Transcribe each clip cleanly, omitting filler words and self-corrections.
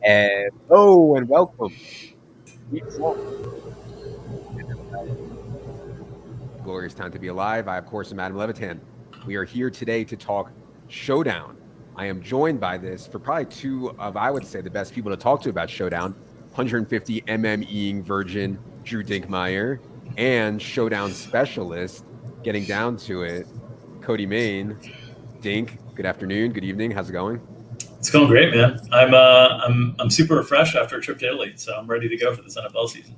Hello and welcome. Glorious time to be alive. I, of course, am Adam Levitan. We are here today to talk Showdown. I am joined by this for probably two of, I would say, the best people to talk to about Showdown: 150 MMEing virgin Drew Dinkmeyer and Showdown specialist, getting down to it, Cody Main. Dink, good afternoon, good evening. How's it going? It's going great, man. I'm super refreshed after a trip to Italy, so I'm ready to go for this NFL season.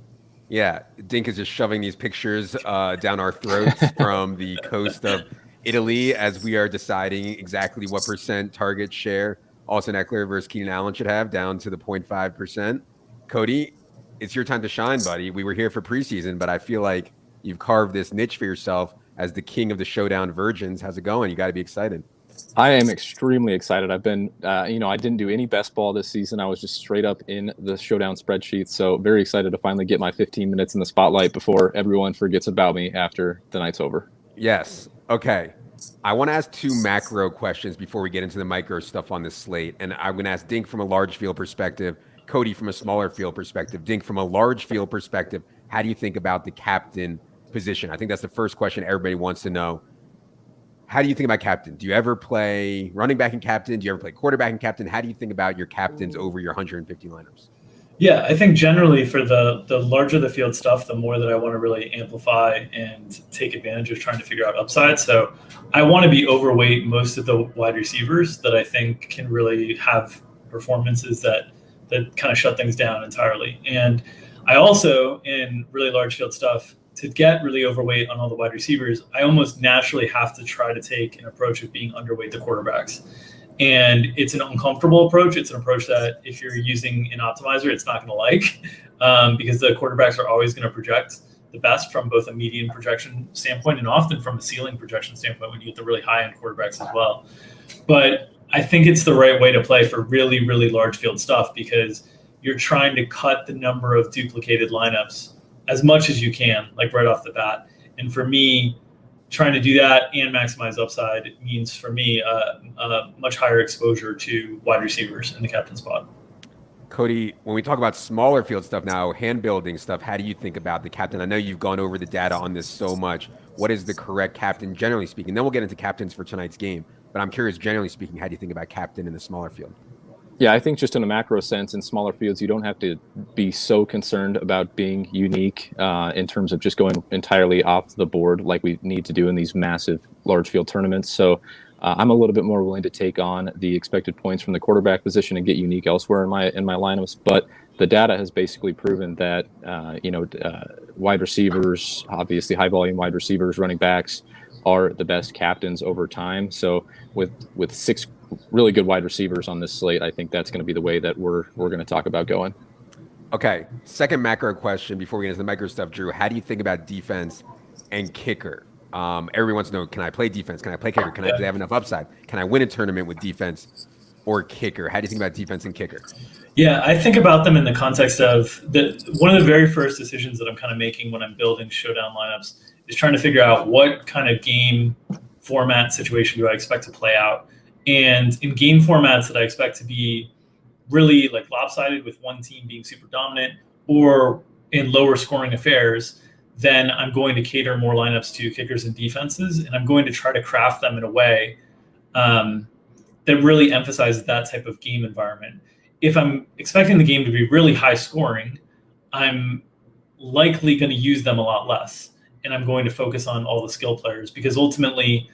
Yeah, Dink is just shoving these pictures down our throats from the coast of Italy as we are deciding exactly what percent target share Austin Eckler versus Keenan Allen should have, down to the 0.5%. Cody, it's your time to shine, buddy. We were here for preseason, but I feel like you've carved this niche for yourself as the king of the Showdown virgins. How's it going? You got to be excited. I am extremely excited. I've been, I didn't do any best ball this season. I was just straight up in the Showdown spreadsheet. So very excited to finally get my 15 minutes in the spotlight before everyone forgets about me after the night's over. Yes. Okay. I want to ask two macro questions before we get into the micro stuff on this slate. And I'm going to ask Dink from a large field perspective, Cody from a smaller field perspective. Dink, from a large field perspective, how do you think about the captain position? I think that's the first question everybody wants to know. How do you think about captain? Do you ever play running back and captain? Do you ever play quarterback and captain? How do you think about your captains over your 150 lineups? Yeah, I think generally for the larger the field stuff, the more that I want to really amplify and take advantage of trying to figure out upside. So I want to be overweight most of the wide receivers that I think can really have performances that kind of shut things down entirely. And I also, in really large field stuff, to get really overweight on all the wide receivers, I almost naturally have to try to take an approach of being underweight the quarterbacks. And it's an uncomfortable approach. It's an approach that if you're using an optimizer, it's not going to like because the quarterbacks are always going to project the best from both a median projection standpoint and often from a ceiling projection standpoint when you get the really high-end quarterbacks as well. But I think it's the right way to play for really, really large field stuff because you're trying to cut the number of duplicated lineups as much as you can, like right off the bat. And for me, trying to do that and maximize upside means for me a much higher exposure to wide receivers in the captain spot. Cody, when we talk about smaller field stuff now, hand building stuff, how do you think about the captain? I know you've gone over the data on this so much. What is the correct captain, generally speaking? Then we'll get into captains for tonight's game. But I'm curious, generally speaking, how do you think about captain in the smaller field? Yeah, I think just in a macro sense, in smaller fields, you don't have to be so concerned about being unique in terms of just going entirely off the board like we need to do in these massive large field tournaments. So I'm a little bit more willing to take on the expected points from the quarterback position and get unique elsewhere in my lineups. But the data has basically proven that wide receivers, obviously high volume wide receivers, running backs, are the best captains over time. So with six really good wide receivers on this slate, I think that's going to be the way that we're going to talk about going. Okay, second macro question before we get into the micro stuff, Drew. How do you think about defense and kicker? Everybody wants to know, can I play defense? Can I play kicker? Do they have enough upside? Can I win a tournament with defense or kicker? How do you think about defense and kicker? Yeah, I think about them in the context of one of the very first decisions that I'm kind of making when I'm building showdown lineups is trying to figure out what kind of game format situation do I expect to play out. And in game formats that I expect to be really like lopsided with one team being super dominant or in lower scoring affairs, then I'm going to cater more lineups to kickers and defenses. And I'm going to try to craft them in a way that really emphasizes that type of game environment. If I'm expecting the game to be really high scoring, I'm likely going to use them a lot less. And I'm going to focus on all the skill players because ultimately,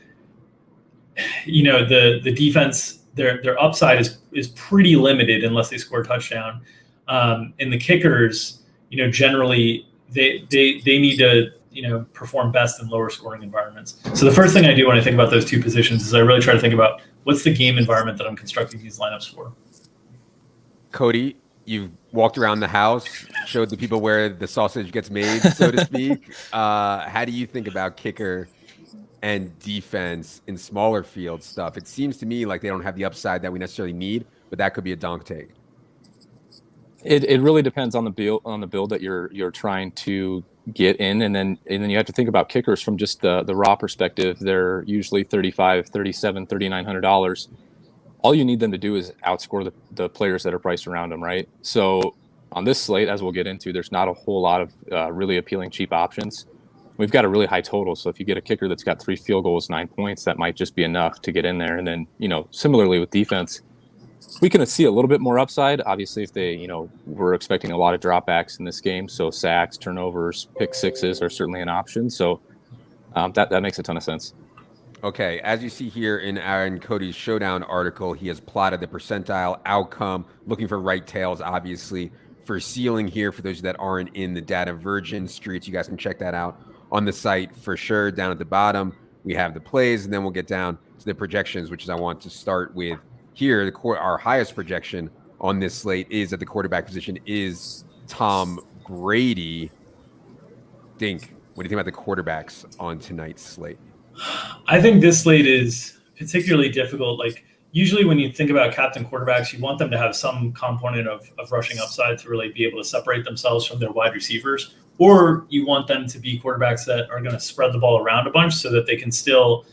the defense, their upside is pretty limited unless they score a touchdown. And the kickers, generally they need to perform best in lower scoring environments. So the first thing I do when I think about those two positions is I really try to think about what's the game environment that I'm constructing these lineups for. Cody, you've walked around the house, showed the people where the sausage gets made, so to speak. How do you think about kicker and defense in smaller field stuff? It seems to me like they don't have the upside that we necessarily need, but that could be a donk take. It really depends on the build that you're trying to get in, and then you have to think about kickers from just the raw perspective. They're usually $3,500, $3,700, $3,900. all you need them to do is outscore the players that are priced around them, right? So on this slate, as we'll get into, there's not a whole lot of really appealing cheap options. We've got a really high total, so if you get a kicker that's got 3 field goals, 9 points, that might just be enough to get in there. And then, similarly with defense, we can see a little bit more upside. Obviously, if they, we're expecting a lot of dropbacks in this game, so sacks, turnovers, pick sixes are certainly an option. So that makes a ton of sense. Okay, as you see here in Cody's Showdown article, he has plotted the percentile outcome, looking for right tails, obviously, for ceiling here. For those that aren't in the Data Virgin streets, you guys can check that out on the site for sure. Down at the bottom, we have the plays, and then we'll get down to the projections, which is I want to start with here. Our highest projection on this slate is at the quarterback position is Tom Brady. Dink, what do you think about the quarterbacks on tonight's slate? I think this slate is particularly difficult. Like usually when you think about captain quarterbacks, you want them to have some component of rushing upside to really be able to separate themselves from their wide receivers, or you want them to be quarterbacks that are going to spread the ball around a bunch so that they can still,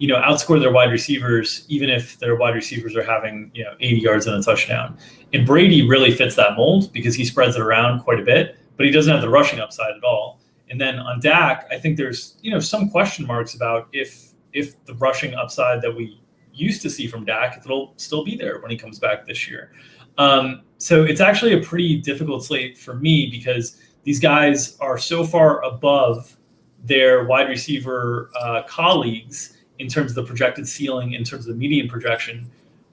outscore their wide receivers, even if their wide receivers are having, 80 yards and a touchdown. And Brady really fits that mold because he spreads it around quite a bit, but he doesn't have the rushing upside at all. And then on Dak, I think there's, some question marks about if the rushing upside that we used to see from Dak, if it'll still be there when he comes back this year. So it's actually a pretty difficult slate for me because these guys are so far above their wide receiver colleagues in terms of the projected ceiling, in terms of the median projection.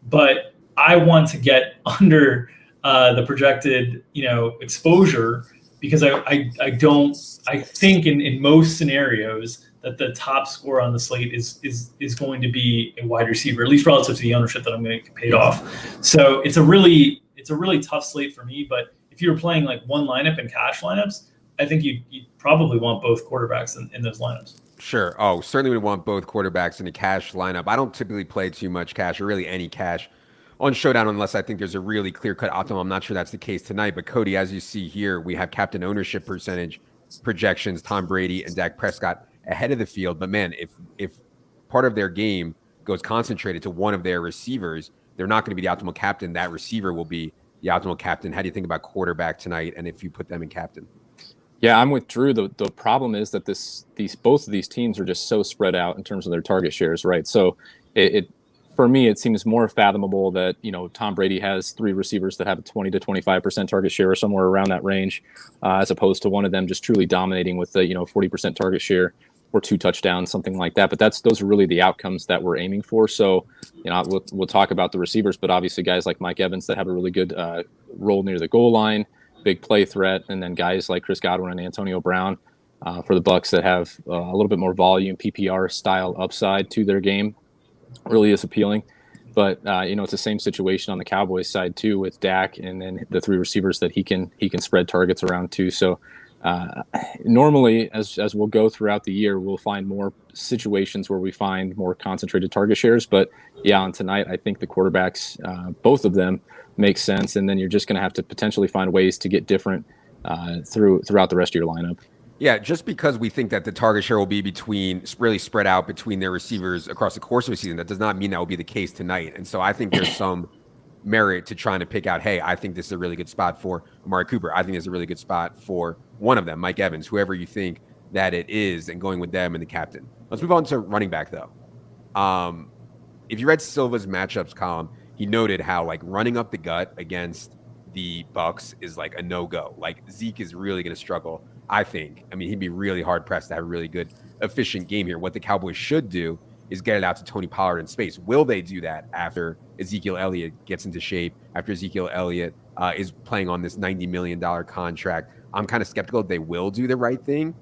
But I want to get under the projected, exposure because I think in most scenarios that the top score on the slate is going to be a wide receiver, at least relative to the ownership that I'm going to get paid off. So it's a really tough slate for me. But if you were playing like one lineup in cash lineups, I think you probably want both quarterbacks in those lineups. Sure. Oh, certainly would want both quarterbacks in a cash lineup. I don't typically play too much cash or really any cash on Showdown unless I think there's a really clear-cut optimal. I'm not sure that's the case tonight. But Cody, as you see here, we have captain ownership percentage projections, Tom Brady and Dak Prescott ahead of the field. But man, if part of their game goes concentrated to one of their receivers, they're not going to be the optimal captain. That receiver will be the optimal captain. How do you think about quarterback tonight and if you put them in captain? Yeah, I'm with Drew. The problem is that both of these teams are just so spread out in terms of their target shares, right? So for me, it seems more fathomable that, Tom Brady has 3 receivers that have a 20 to 25% target share or somewhere around that range, as opposed to one of them just truly dominating with the, 40% target share or 2 touchdowns, something like that. But those are really the outcomes that we're aiming for. So, we'll talk about the receivers, but obviously guys like Mike Evans that have a really good role near the goal line, big play threat, and then guys like Chris Godwin and Antonio Brown for the Bucs that have a little bit more volume, PPR style upside to their game. Really is appealing. But it's the same situation on the Cowboys side too with Dak and then the 3 receivers that he can spread targets around too. So normally as we'll go throughout the year, we'll find more situations where we find more concentrated target shares. But yeah, on tonight, I think the quarterbacks, both of them make sense. And then you're just going to have to potentially find ways to get different throughout the rest of your lineup. Yeah, just because we think that the target share will be really spread out between their receivers across the course of the season, that does not mean that will be the case tonight. And so I think there's some merit to trying to pick out, hey, I think this is a really good spot for Amari Cooper. I think it's a really good spot for one of them, Mike Evans, whoever you think that it is, and going with them and the captain. Let's move on to running back, though. If you read Silva's matchups column, he noted how running up the gut against the Bucs is a no-go. Zeke is really going to struggle, I think. I mean, he'd be really hard-pressed to have a really good, efficient game here. What the Cowboys should do is get it out to Tony Pollard in space. Will they do that after Ezekiel Elliott gets into shape, after Ezekiel Elliott is playing on this $90 million contract? I'm kind of skeptical that they will do the right thing,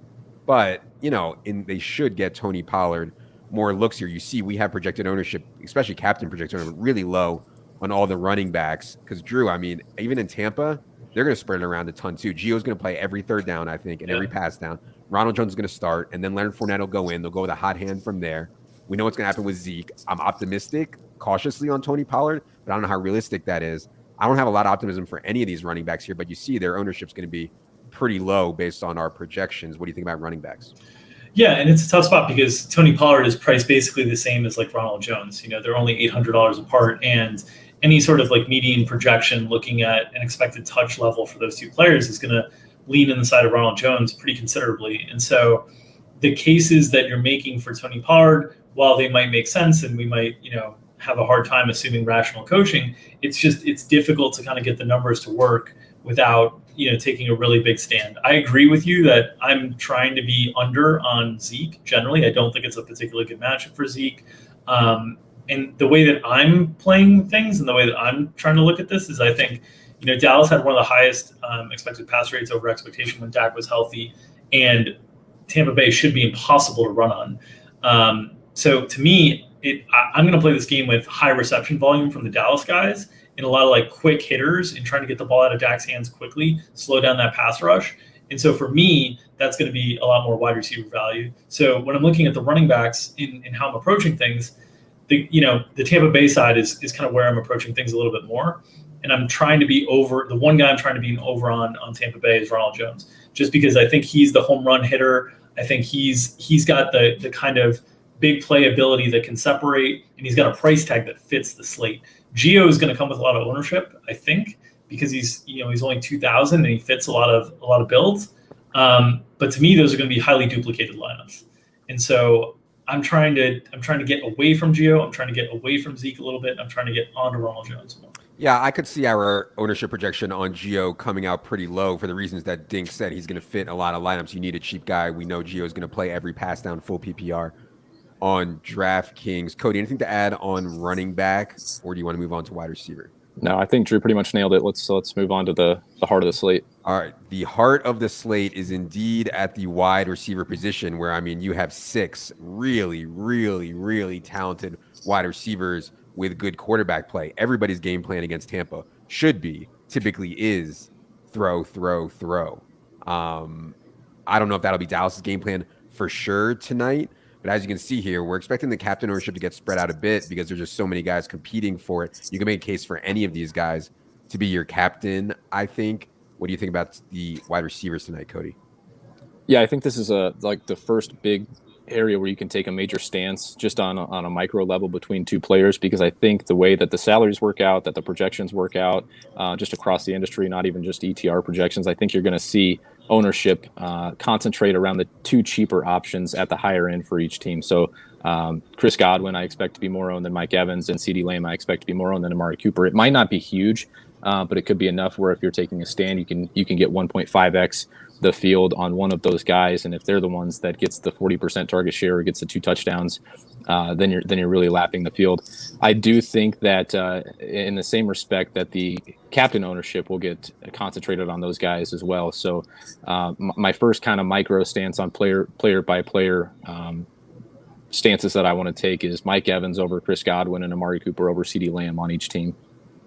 but, they should get Tony Pollard more looks here. You see, we have projected ownership, especially captain projected ownership, really low on all the running backs. Because, Drew, I mean, even in Tampa, they're going to spread it around a ton, too. Gio's going to play every third down, I think, and every pass down. Ronald Jones is going to start, and then Leonard Fournette will go in. They'll go with a hot hand from there. We know what's going to happen with Zeke. I'm optimistic, cautiously on Tony Pollard, but I don't know how realistic that is. I don't have a lot of optimism for any of these running backs here, but you see their ownership's going to be pretty low based on our projections. What do you think about running backs? Yeah, and it's a tough spot because Tony Pollard is priced basically the same as like Ronald Jones. They're only $800 apart, and any sort of like median projection looking at an expected touch level for those two players is going to lean in the side of Ronald Jones pretty considerably. And so the cases that you're making for Tony Pollard, while they might make sense and we might, have a hard time assuming rational coaching, it's difficult to kind of get the numbers to work without, taking a really big stand. I agree with you that I'm trying to be under on Zeke generally. I don't think it's a particularly good matchup for Zeke. And the way that I'm playing things and the way that I'm trying to look at this is I think, Dallas had one of the highest expected pass rates over expectation when Dak was healthy, and Tampa Bay should be impossible to run on. So to me, I'm going to play this game with high reception volume from the Dallas guys and a lot of like quick hitters and trying to get the ball out of Dak's hands quickly, slow down that pass rush. And so for me, that's going to be a lot more wide receiver value. So when I'm looking at the running backs in how I'm approaching things, the Tampa Bay side is kind of where I'm approaching things a little bit more. And I'm trying to be over. The one guy I'm trying to be over on Tampa Bay is Ronald Jones, just because I think he's the home run hitter. I think he's got the kind of big play ability that can separate, and he's got a price tag that fits the slate. Gio is going to come with a lot of ownership, I think, because he's only 2,000 and he fits a lot of builds. But to me, those are going to be highly duplicated lineups, and so I'm trying to get away from Gio. I'm trying to get away from Zeke a little bit. I'm trying to get onto Ronald Jones more. Yeah, I could see our ownership projection on Gio coming out pretty low for the reasons that Dink said. He's going to fit a lot of lineups. You need a cheap guy. We know Gio is going to play every pass down full PPR on DraftKings. Cody, anything to add on running back, or do you want to move on to wide receiver? No, I think Drew pretty much nailed it. Let's move on to the heart of the slate. All right. The heart of the slate is indeed at the wide receiver position where, you have 6 really, really, really talented wide receivers with good quarterback play. Everybody's game plan against Tampa typically is throw. I don't know if that'll be Dallas's game plan for sure tonight. But as you can see here, we're expecting the captain ownership to get spread out a bit because there's just so many guys competing for it. You can make a case for any of these guys to be your captain, I think. What do you think about the wide receivers tonight, Cody? Yeah, I think this is the first big area where you can take a major stance just on a micro level between two players, because I think the way that the salaries work out, that the projections work out, just across the industry, not even just ETR projections, I think you're going to see ownership concentrate around the 2 cheaper options at the higher end for each team. So Chris Godwin, I expect to be more owned than Mike Evans, and CeeDee Lamb, I expect to be more owned than Amari Cooper. It might not be huge, but it could be enough where if you're taking a stand, you can get 1.5x the field on one of those guys, and if they're the ones that gets the 40% target share or gets the 2 touchdowns, then you're really lapping the field. I do think that in the same respect that the captain ownership will get concentrated on those guys as well. So my first kind of micro stance on player by player stances that I want to take is Mike Evans over Chris Godwin and Amari Cooper over CeeDee Lamb on each team.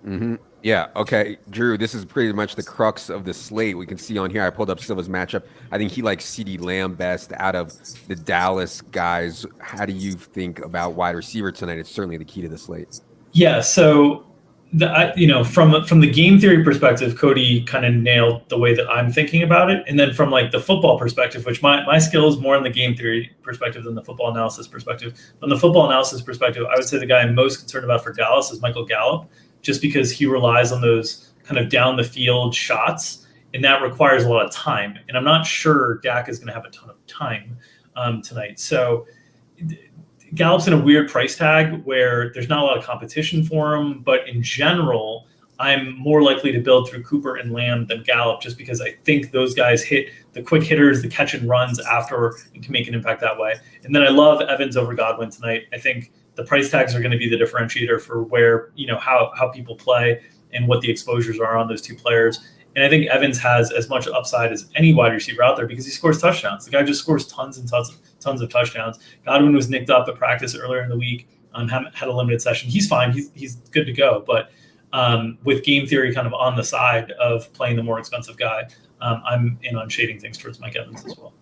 Mm-hmm. Yeah. Okay, Drew, this is pretty much the crux of the slate. We can see on here, I pulled up Silva's matchup. I think he likes CeeDee Lamb best out of the Dallas guys. How do you think about wide receiver tonight? It's certainly the key to the slate. Yeah. So, from the game theory perspective, Cody kind of nailed the way that I'm thinking about it. And then from like the football perspective, which my skill is more in the game theory perspective than the football analysis perspective. From the football analysis perspective, I would say the guy I'm most concerned about for Dallas is Michael Gallup, just because he relies on those kind of down the field shots, and that requires a lot of time. And I'm not sure Dak is going to have a ton of time tonight. So Gallup's in a weird price tag where there's not a lot of competition for him, but in general, I'm more likely to build through Cooper and Lamb than Gallup, just because I think those guys hit the quick hitters, the catch and runs after, and can make an impact that way. And then I love Evans over Godwin tonight. I think the price tags are going to be the differentiator for where, how people play and what the exposures are on those two players. And I think Evans has as much upside as any wide receiver out there because he scores touchdowns. The guy just scores tons and tons of touchdowns. Godwin was nicked up at practice earlier in the week, had a limited session. He's fine. He's good to go. But with game theory kind of on the side of playing the more expensive guy, I'm in on shading things towards Mike Evans as well.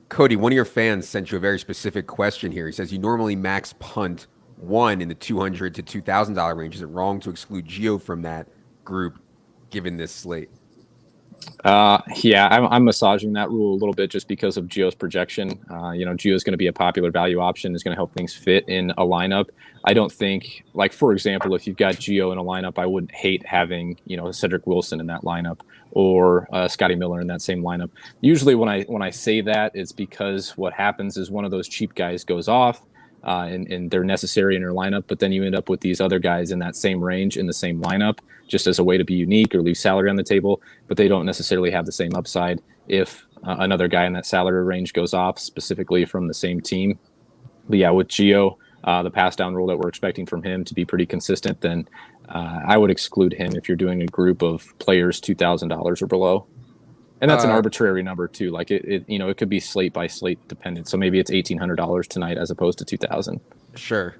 Cody, one of your fans sent you a very specific question here. He says, you normally max punt 1 in the $200 to $2,000 range. Is it wrong to exclude Gio from that group given this slate? Yeah, I'm massaging that rule a little bit just because of Gio's projection. Gio is going to be a popular value option, is going to help things fit in a lineup. I don't think, like, for example, if you've got Gio in a lineup, I wouldn't hate having, Cedric Wilson in that lineup or Scotty Miller in that same lineup. Usually when I say that, it's because what happens is one of those cheap guys goes off. And they're necessary in your lineup, but then you end up with these other guys in that same range in the same lineup, just as a way to be unique or leave salary on the table, but they don't necessarily have the same upside if another guy in that salary range goes off, specifically from the same team. But yeah, with Gio, the pass down rule that we're expecting from him to be pretty consistent, then I would exclude him if you're doing a group of players $2,000 or below. And that's an arbitrary number too. Like it could be slate by slate dependent. So maybe it's $1,800 tonight as opposed to $2,000. Sure.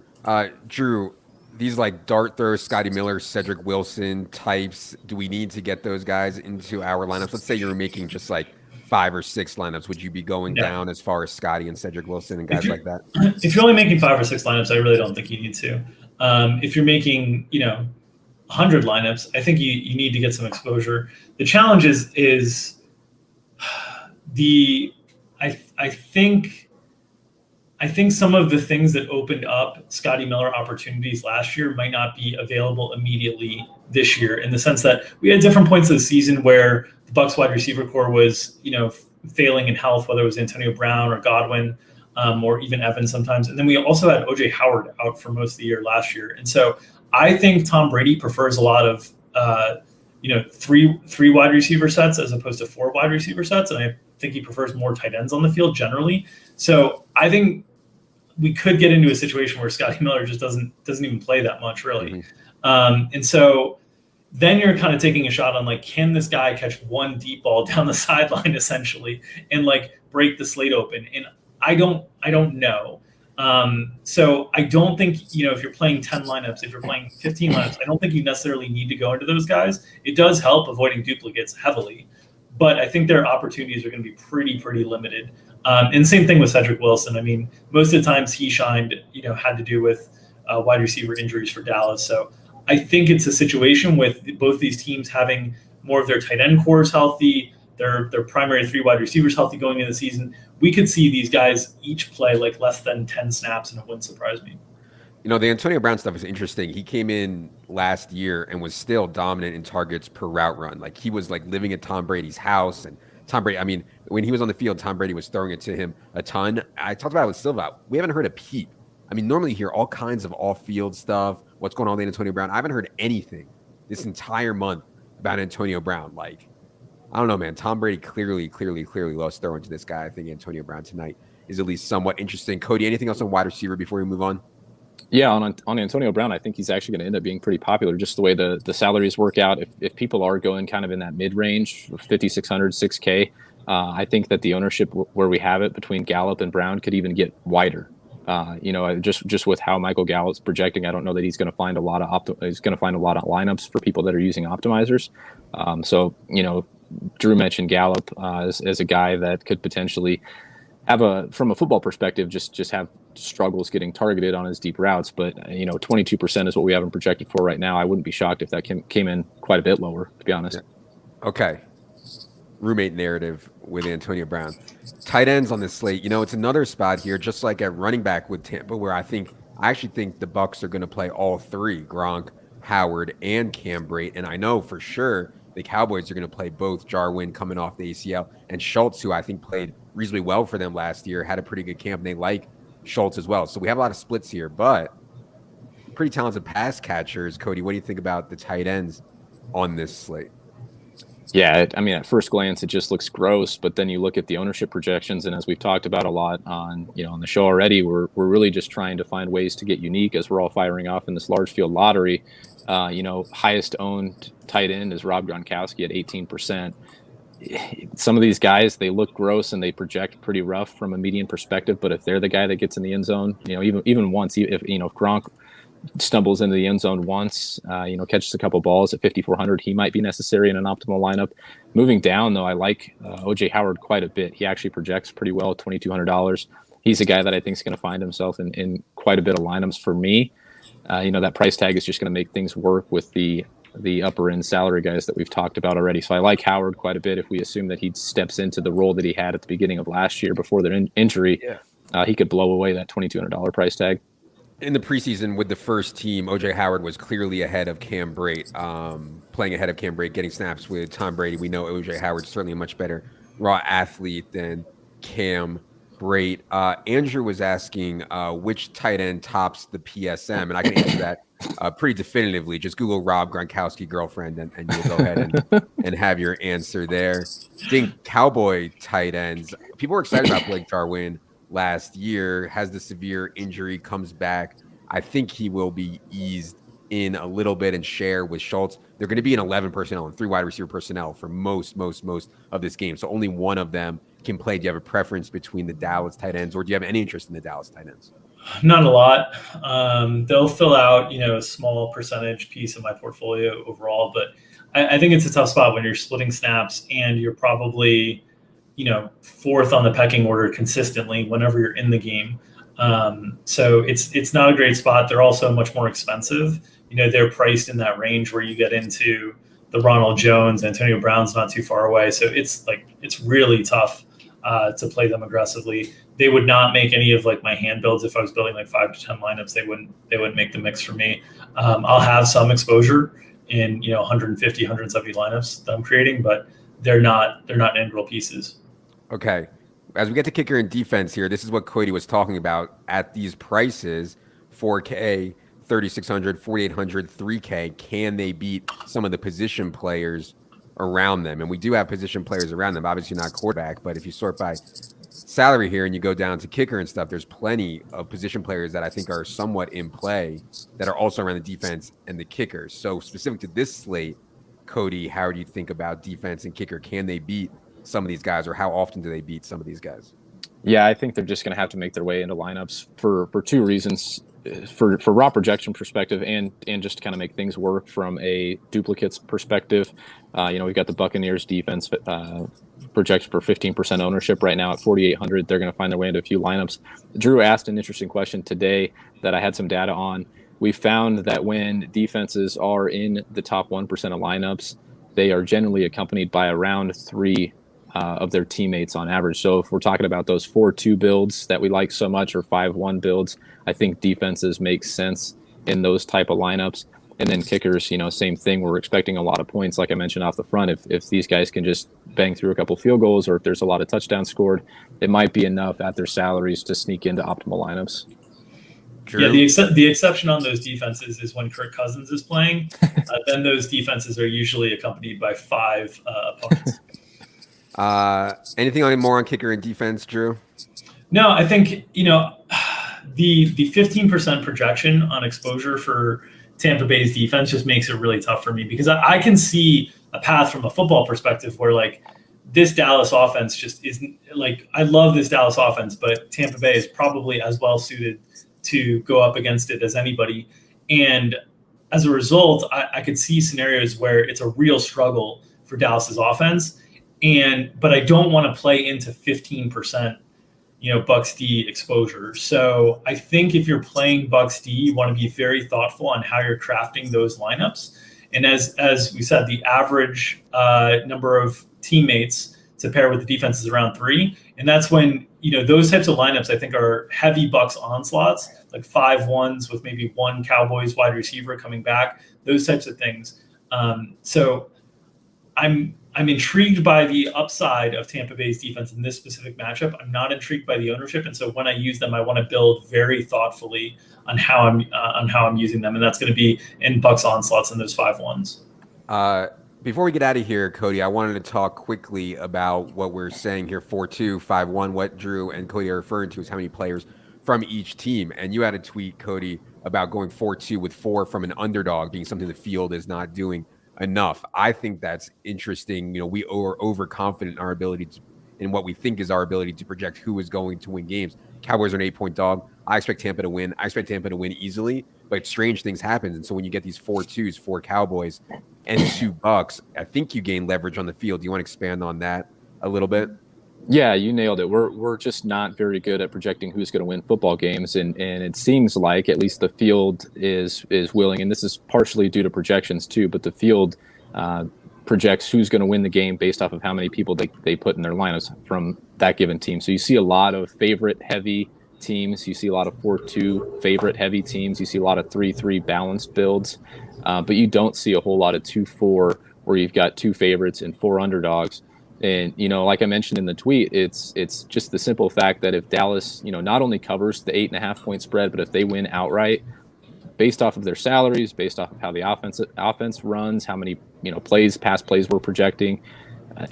Drew, these like dart throw, Scotty Miller, Cedric Wilson types, do we need to get those guys into our lineups? Let's say you're making just like 5 or 6 lineups. Would you be going down as far as Scotty and Cedric Wilson and guys like that? If you're only making 5 or 6 lineups, I really don't think you need to. If you're making, 100 lineups, I think you need to get some exposure. The challenge is I think some of the things that opened up Scotty Miller opportunities last year might not be available immediately this year, in the sense that we had different points of the season where the Bucs wide receiver core was, failing in health, whether it was Antonio Brown or Godwin, or even Evans sometimes. And then we also had OJ Howard out for most of the year last year. And so I think Tom Brady prefers a lot of, three wide receiver sets as opposed to 4 wide receiver sets. And I think he prefers more tight ends on the field generally. So I think we could get into a situation where Scotty Miller just doesn't even play that much really. Mm-hmm. And so then you're kind of taking a shot on like, can this guy catch one deep ball down the sideline essentially and like break the slate open? And I don't know. So I don't think, if you're playing 10 lineups, if you're playing 15 lineups, I don't think you necessarily need to go into those guys. It does help avoiding duplicates heavily, but I think their opportunities are going to be pretty limited. And same thing with Cedric Wilson. I mean, most of the times he shined, had to do with wide receiver injuries for Dallas. So I think it's a situation with both these teams having more of their tight end cores healthy, their primary 3 wide receivers healthy going into the season. We could see these guys each play like less than 10 snaps, and it wouldn't surprise me. The Antonio Brown stuff is interesting. He came in last year and was still dominant in targets per route run. Like he was like living at Tom Brady's house, and Tom Brady, I mean, when he was on the field, Tom Brady was throwing it to him a ton. I talked about it with Silva. We haven't heard a peep. I mean, normally you hear all kinds of off-field stuff. What's going on with Antonio Brown? I haven't heard anything this entire month about Antonio Brown. Like, I don't know, man. Tom Brady clearly loves throwing to this guy. I think Antonio Brown tonight is at least somewhat interesting. Cody, anything else on wide receiver before we move on? Yeah, on Antonio Brown, I think he's actually going to end up being pretty popular, just the way the salaries work out. If people are going kind of in that mid-range, 5,600, 6K, I think that the ownership where we have it between Gallup and Brown could even get wider. Just with how Michael Gallup's projecting, I don't know that he's going to find a lot of lineups for people that are using optimizers. Drew mentioned Gallup as a guy that could potentially have from a football perspective, just have struggles getting targeted on his deep routes. But 22% is what we have him projected for right now. I wouldn't be shocked if that came in quite a bit lower, to be honest. Yeah. Okay. Roommate narrative with Antonio Brown. Tight ends on this slate. It's another spot here, just like at running back with Tampa, where I actually think the Bucs are going to play all 3, Gronk, Howard, and Cam Brate. And I know for sure the Cowboys are going to play both Jarwin coming off the ACL and Schultz, who I think played reasonably well for them last year, had a pretty good camp, and they like Schultz as well. So we have a lot of splits here, but pretty talented pass catchers. Cody, what do you think about the tight ends on this slate? Yeah, I mean, at first glance, it just looks gross, but then you look at the ownership projections, and as we've talked about a lot on the show already, we're really just trying to find ways to get unique as we're all firing off in this large field lottery. Highest owned tight end is Rob Gronkowski at 18%. Some of these guys, they look gross and they project pretty rough from a median perspective, but if they're the guy that gets in the end zone, even once, if Gronk stumbles into the end zone once, catches a couple balls at 5,400, he might be necessary in an optimal lineup. Moving down, though, I like OJ Howard quite a bit. He actually projects pretty well at $2,200. He's a guy that I think is going to find himself in quite a bit of lineups for me. That price tag is just going to make things work with the the upper end salary guys that we've talked about already. So I like Howard quite a bit. If we assume that he steps into the role that he had at the beginning of last year before the injury, he could blow away that $2,200 price tag. In the preseason with the first team, OJ Howard was clearly ahead of Cam Brate, playing ahead of Cam Brate, getting snaps with Tom Brady. We know OJ Howard's certainly a much better raw athlete than Cam Brate. Andrew was asking which tight end tops the PSM, and I can answer that pretty definitively. Just Google Rob Gronkowski girlfriend, and you'll go ahead and have your answer there. I think Cowboy tight ends, people were excited about Blake Jarwin last year, has the severe injury, comes back. I think he will be eased in a little bit and share with Schultz. They're going to be in 11 personnel and 3 wide receiver personnel for most of this game. So only one of them can play. Do you have a preference between the Dallas tight ends, or do you have any interest in the Dallas tight ends? Not a lot. They'll fill out, a small percentage piece of my portfolio overall, but I think it's a tough spot when you're splitting snaps and you're probably, fourth on the pecking order consistently whenever you're in the game. So it's not a great spot. They're also much more expensive. They're priced in that range where you get into the Ronald Jones, Antonio Brown's not too far away. So it's really tough to play them aggressively. They would not make any of my hand builds. If I was building 5 to 10 lineups, they wouldn't make the mix for me. I'll have some exposure in 150, 170 lineups that I'm creating, but they're not integral pieces. Okay. As we get to kicker and defense here, this is what Cody was talking about at these prices: 4K, 3,600, 4,800, 3K. Can they beat some of the position players around them? And we do have position players around them, obviously not quarterback, but if you sort by salary here and you go down to kicker and stuff, there's plenty of position players that I think are somewhat in play that are also around the defense and the kickers. So specific to this slate, Cody, how do you think about defense and kicker? Can they beat some of these guys, or how often do they beat some of these guys? Yeah, I think they're just going to have to make their way into lineups for 2 reasons. For raw projection perspective and just to kind of make things work from a duplicates perspective. We've got the Buccaneers defense projected for 15% ownership right now at 4,800. They're going to find their way into a few lineups. Drew asked an interesting question today that I had some data on. We found that when defenses are in the top 1% of lineups, they are generally accompanied by around 3 of their teammates on average. So if we're talking about those 4-2 builds that we like so much, or 5-1 builds, I think defenses make sense in those type of lineups. And then kickers, same thing. We're expecting a lot of points, like I mentioned off the front. If these guys can just bang through a couple field goals, or if there's a lot of touchdowns scored, it might be enough at their salaries to sneak into optimal lineups. Drew? Yeah, the exception on those defenses is when Kirk Cousins is playing. Then those defenses are usually accompanied by 5 opponents. Anything more on kicker and defense, Drew? No, I think, the 15% projection on exposure for Tampa Bay's defense just makes it really tough for me, because I can see a path from a football perspective where this Dallas offense just isn't I love this Dallas offense, but Tampa Bay is probably as well suited to go up against it as anybody. And as a result, I could see scenarios where it's a real struggle for Dallas's offense. But I don't want to play into 15%, Bucks D exposure. So I think if you're playing Bucks D, you want to be very thoughtful on how you're crafting those lineups. And as we said, the average number of teammates to pair with the defense is around 3. And that's when, those types of lineups I think are heavy Bucks onslaughts, 5-1s with maybe 1 Cowboys wide receiver coming back, those types of things. So I'm intrigued by the upside of Tampa Bay's defense in this specific matchup. I'm not intrigued by the ownership, and so when I use them, I want to build very thoughtfully on how I'm using them, and that's going to be in Bucks onslaughts and those 5-1s. Before we get out of here, Cody, I wanted to talk quickly about what we're saying here: 4-2, 5-1. What Drew and Cody are referring to is how many players from each team. And you had a tweet, Cody, about going 4-2 with 4 from an underdog being something the field is not doing enough. I think that's interesting. We are overconfident in our ability in what we think is our ability to project who is going to win games. Cowboys are an 8-point dog. I expect Tampa to win. I expect Tampa to win easily, but strange things happen. And so when you get these 4-2s, 4 Cowboys and 2 Bucks, I think you gain leverage on the field. Do you want to expand on that a little bit? Yeah, you nailed it. We're just not very good at projecting who's going to win football games, and it seems like at least the field is willing, and this is partially due to projections too. But the field uh, projects who's going to win the game based off of how many people they put in their lineups from that given team. So you see a lot of favorite heavy teams. You see a lot of 4-2 favorite heavy teams. You see a lot of 3-3 balanced builds, but you don't see a whole lot of 2-4 where you've got two favorites and four underdogs. And, like I mentioned in the tweet, it's just the simple fact that if Dallas, not only covers the 8.5-point spread, but if they win outright, based off of their salaries, based off of how the offense runs, how many, pass plays we're projecting,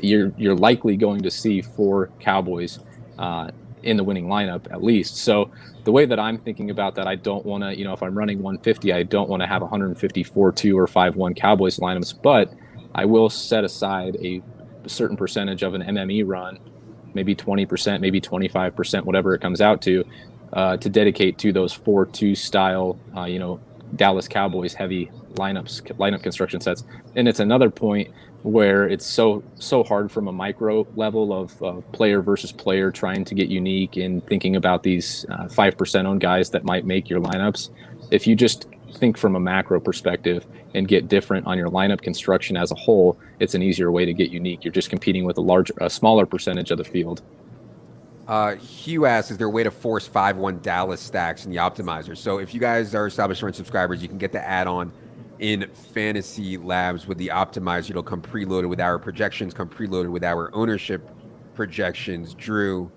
you're likely going to see four Cowboys in the winning lineup at least. So the way that I'm thinking about that, I don't want to, if I'm running 150, I don't want to have 154-2 or 5-1 Cowboys lineups, but I will set aside a certain percentage of an MME run, maybe 20%, maybe 25%, whatever it comes out to dedicate to those 4-2 style, Dallas Cowboys heavy lineup construction sets. And it's another point where it's so hard from a micro level of player versus player trying to get unique and thinking about these 5% owned guys that might make your lineups. If you just think from a macro perspective and get different on your lineup construction as a whole, it's an easier way to get unique. You're just competing with a smaller percentage of the field. Hugh asks, is there a way to force 5-1 Dallas stacks in the optimizer? So if you guys are established run subscribers, you can get the add-on in Fantasy Labs with the optimizer. It'll come preloaded with our projections, come preloaded with our ownership projections. Drew,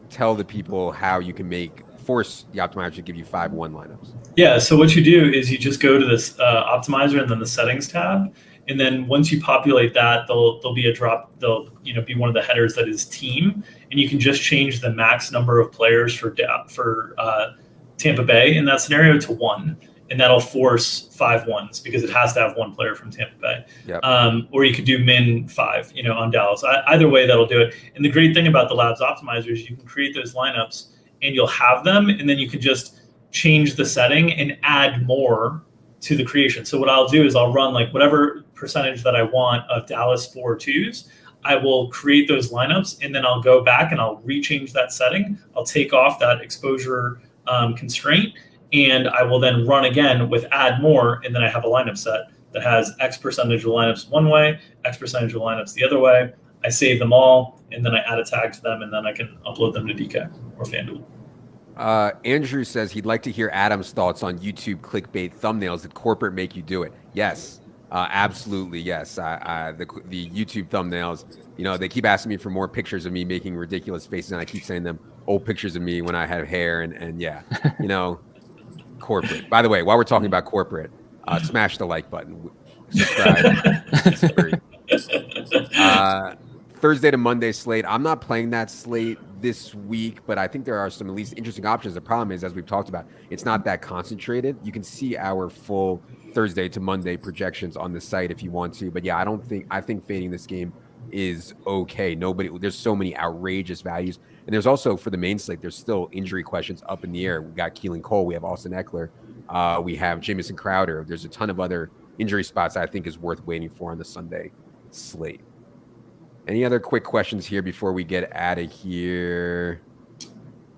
tell the people how you can force the optimizer to give you 5-1 lineups. Yeah, so what you do is you just go to this optimizer and then the settings tab, and then once you populate that, there'll be a drop. There'll be one of the headers that is team, and you can just change the max number of players for Tampa Bay in that scenario to 1, and that'll force 5-1s because it has to have one player from Tampa Bay. Yep. Or you could do min 5, on Dallas. Either way, that'll do it. And the great thing about the Labs optimizer is you can create those lineups and you'll have them, and then you can just change the setting and add more to the creation. So what I'll do is I'll run like whatever percentage that I want of Dallas 4-2s. I will create those lineups, and then I'll go back and I'll rechange that setting. I'll take off that exposure constraint, and I will then run again with add more, and then I have a lineup set that has X percentage of lineups one way, X percentage of lineups the other way. I save them all, and then I add a tag to them, and then I can upload them to DK or FanDuel. Andrew says he'd like to hear Adam's thoughts on YouTube clickbait thumbnails. Did corporate make you do it? Yes, absolutely yes. The YouTube thumbnails, they keep asking me for more pictures of me making ridiculous faces, and I keep sending them old pictures of me when I have hair, and yeah, corporate. By the way, while we're talking about corporate, smash the like button, subscribe. Thursday to Monday slate. I'm not playing that slate this week, but I think there are some at least interesting options. The problem is, as we've talked about, it's not that concentrated. You can see our full Thursday to Monday projections on the site if you want to. But yeah, I think fading this game is okay. There's so many outrageous values. And there's also, for the main slate, there's still injury questions up in the air. We got Keelan Cole. We have Austin Eckler. We have Jamison Crowder. There's a ton of other injury spots I think is worth waiting for on the Sunday slate. Any other quick questions here before we get out of here?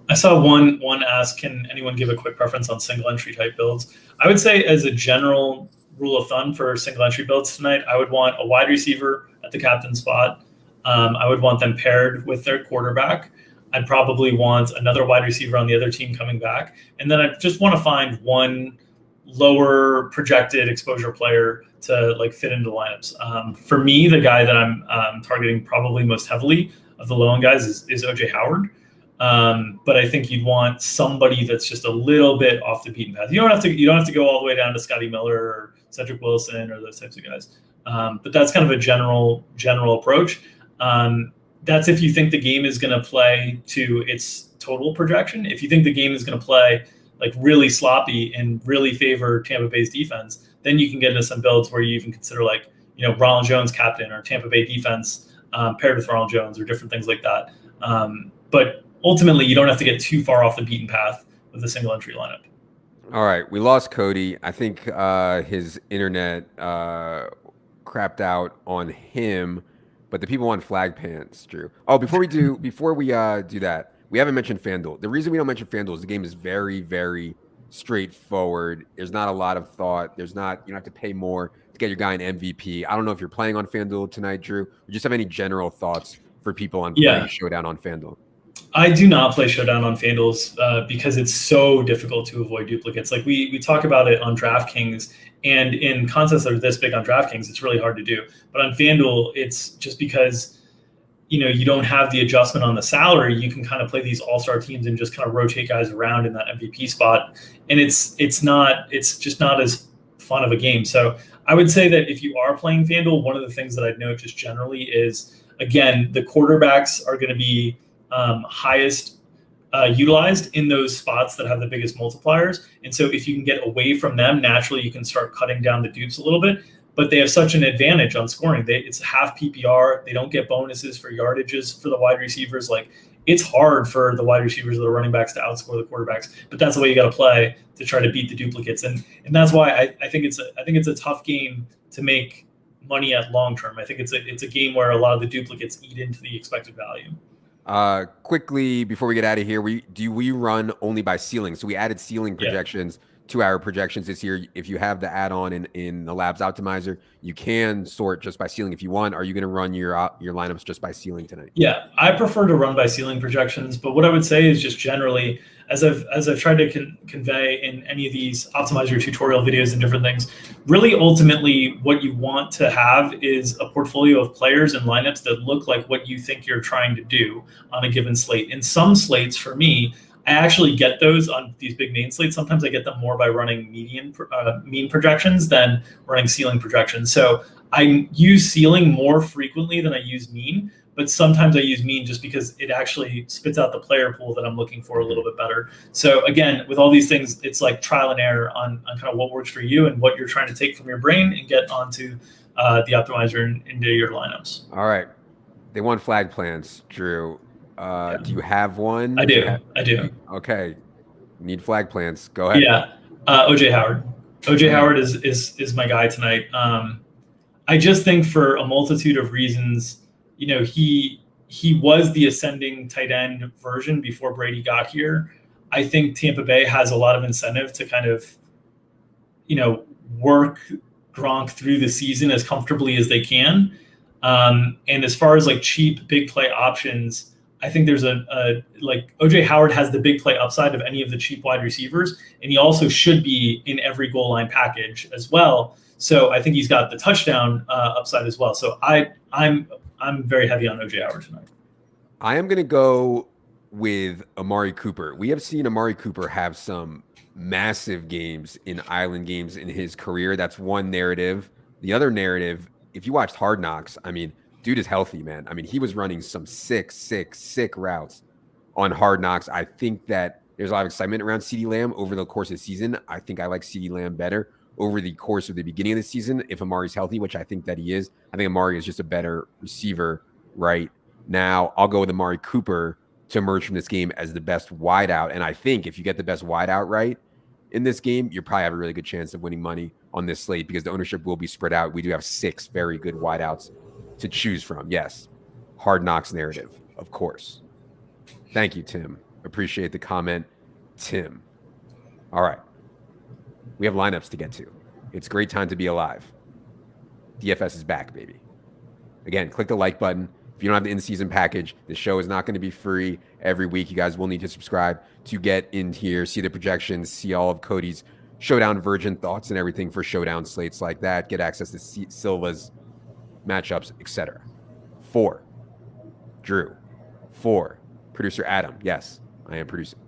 I saw one ask, can anyone give a quick preference on single entry type builds? I would say as a general rule of thumb for single entry builds tonight, I would want a wide receiver at the captain spot. I would want them paired with their quarterback. I'd probably want another wide receiver on the other team coming back. And then I just want to find one lower projected exposure player to fit into lineups. For me, the guy that I'm targeting probably most heavily of the low end guys is OJ Howard. But I think you'd want somebody that's just a little bit off the beaten path. You don't have to go all the way down to Scotty Miller or Cedric Wilson or those types of guys. But that's kind of a general approach. That's if you think the game is going to play to its total projection. If you think the game is going to play really sloppy and really favor Tampa Bay's defense, then you can get into some builds where you even consider Ronald Jones captain or Tampa Bay defense paired with Ronald Jones or different things like that. But ultimately, you don't have to get too far off the beaten path with a single entry lineup. All right, we lost Cody. I think his internet crapped out on him. but the people want flag pants, Drew. Oh, before we do that, we haven't mentioned FanDuel. The reason we don't mention FanDuel is the game is very, very straightforward. There's not a lot of thought. You don't have to pay more to get your guy an MVP. I don't know if you're playing on FanDuel tonight, Drew. Or just have any general thoughts for people on playing Showdown on FanDuel? I do not play Showdown on FanDuel because it's so difficult to avoid duplicates. Like we talk about it on DraftKings, and in contests that are this big on DraftKings, it's really hard to do. But on FanDuel, it's just because you don't have the adjustment on the salary. You can kind of play these all-star teams and just kind of rotate guys around in that MVP spot, and it's just not as fun of a game. So I would say that if you are playing FanDuel, one of the things that I'd note just generally is, again, the quarterbacks are going to be highest utilized in those spots that have the biggest multipliers. And so if you can get away from them, naturally you can start cutting down the dupes a little bit. But they have such an advantage on scoring. It's half PPR. They don't get bonuses for yardages for the wide receivers. Like, it's hard for the wide receivers or the running backs to outscore the quarterbacks. But that's the way you got to play to try to beat the duplicates. And that's why I think it's a tough game to make money at long term. I think it's a game where a lot of the duplicates eat into the expected value. Quickly before we get out of here, we run only by ceiling. So we added ceiling projections to our projections this year. If you have the add-on in the Labs Optimizer, you can sort just by ceiling if you want. Are you going to run your lineups just by ceiling tonight? Yeah, I prefer to run by ceiling projections, but what I would say is just generally, as I've tried to convey in any of these Optimizer tutorial videos and different things, really ultimately what you want to have is a portfolio of players and lineups that look like what you think you're trying to do on a given slate. In some slates, for me, I actually get those on these big main slates. Sometimes I get them more by running mean projections than running ceiling projections. So I use ceiling more frequently than I use mean, but sometimes I use mean just because it actually spits out the player pool that I'm looking for a little bit better. So again, with all these things, it's like trial and error on kind of what works for you and what you're trying to take from your brain and get onto the optimizer and into your lineups. All right. They want flag plans, Drew. Do you have one? I do. Okay. Need flag plans. Go ahead. Yeah. OJ Howard. OJ Howard is my guy tonight. I just think for a multitude of reasons, he was the ascending tight end version before Brady got here. I think Tampa Bay has a lot of incentive to kind of, work Gronk through the season as comfortably as they can. And as far as like cheap big play options, I think there's OJ Howard has the big play upside of any of the cheap wide receivers, and he also should be in every goal line package as well. So I think he's got the touchdown upside as well. So I'm very heavy on OJ Howard tonight. I am going to go with Amari Cooper. We have seen Amari Cooper have some massive games in island games in his career. That's one narrative. The other narrative, if you watched Hard Knocks, I mean, dude is healthy, man. I mean, he was running some sick routes on Hard Knocks. I think that there's a lot of excitement around CeeDee Lamb over the course of the season. I think I like CeeDee Lamb better over the course of the beginning of the season if Amari's healthy, which I think that he is. I think Amari is just a better receiver right now. I'll go with Amari Cooper to emerge from this game as the best wideout. And I think if you get the best wideout right in this game, you probably have a really good chance of winning money on this slate because the ownership will be spread out. We do have 6 very good wideouts to choose from. Yes. Hard Knocks narrative, of course. Thank you, Tim. Appreciate the comment, Tim. All right. We have lineups to get to. It's a great time to be alive. DFS is back, baby. Again, click the like button. If you don't have the in-season package, the show is not going to be free every week. You guys will need to subscribe to get in here, see the projections, see all of Cody's Showdown virgin thoughts and everything for Showdown slates like that. Get access to Silva's matchups, etc. 4, Drew. 4, producer Adam. Yes, I am producing.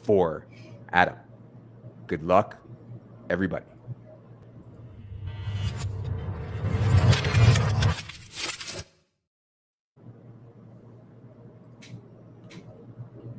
4, Adam. Good luck, everybody.